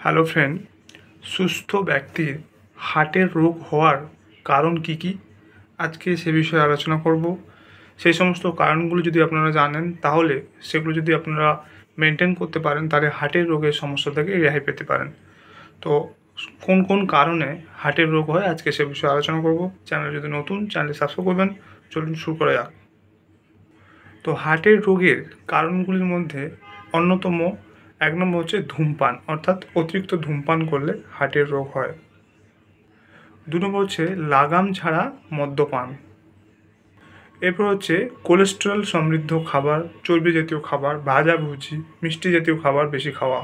Hello friend, সুস্থ ব্যক্তির হার্টের রোগ হওয়ার কারণ কি কি আজকে সে বিষয়ে আলোচনা করব। সেই সমস্ত কারণগুলো যদি আপনারা জানেন তাহলে সেগুলো যদি আপনারা মেনটেন করতে পারেন তাহলে হার্টের রোগের সমস্যা থেকে রেহাই পেতে পারেন। তো কোন কোন কারণে হার্টের রোগ হয় আজকে সে বিষয়ে আলোচনা করব। চ্যানেল যদি নতুন, চ্যানেল সাবস্ক্রাইব করবেন। চলুন শুরু করা যাক। তো হার্টের রোগের কারণগুলির মধ্যে অন্যতম এক নম্বর হচ্ছে ধূমপান, অর্থাৎ অতিরিক্ত ধূমপান করলে হার্টের রোগ হয়। দু নম্বর হচ্ছে লাগাম ছাড়া মদ্যপান। এরপর হচ্ছে কোলেস্টেরল সমৃদ্ধ খাবার, চর্বি জাতীয় খাবার, ভাজাভুজি, মিষ্টি জাতীয় খাবার বেশি খাওয়া।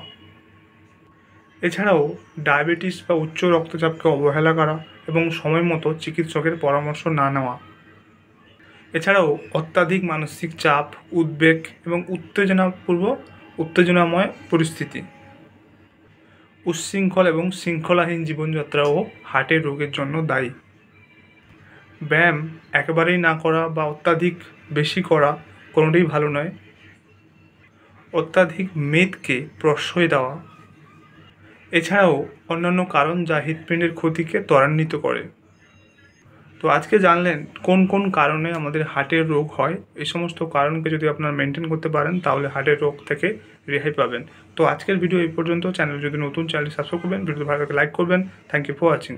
এছাড়াও ডায়াবেটিস বা উচ্চ রক্তচাপকে অবহেলা করা এবং সময় মতো চিকিৎসকের পরামর্শ না নেওয়া। এছাড়াও অত্যাধিক মানসিক চাপ, উদ্বেগ এবং উত্তেজনাময় পরিস্থিতি, উচ্ছৃঙ্খল এবং শৃঙ্খলাহীন জীবনযাত্রাও হার্টের রোগের জন্য দায়ী। ব্যায়াম একেবারেই না করা বা অত্যাধিক বেশি করা কোনোটাই ভালো নয়। অত্যাধিক মেদকে প্রশ্রয় দেওয়া এছাড়াও অন্যান্য কারণ যা হৃৎপিণ্ডের ক্ষতিকে ত্বরান্বিত করে। তো আজকে জানলেন কোন কোন কারণে আমাদের হার্টের রোগ হয়। এই সমস্ত কারণকে যদি আপনারা মেনটেন করতে পারেন তাহলে হার্টের রোগ থেকে রেহাই পাবেন। তো আজকের ভিডিও এই পর্যন্ত। চ্যানেল যদি নতুন, চ্যানেল সাবস্ক্রাইব করবেন, ভিডিও ভালো লাগলে লাইক করবেন। Thank you for watching.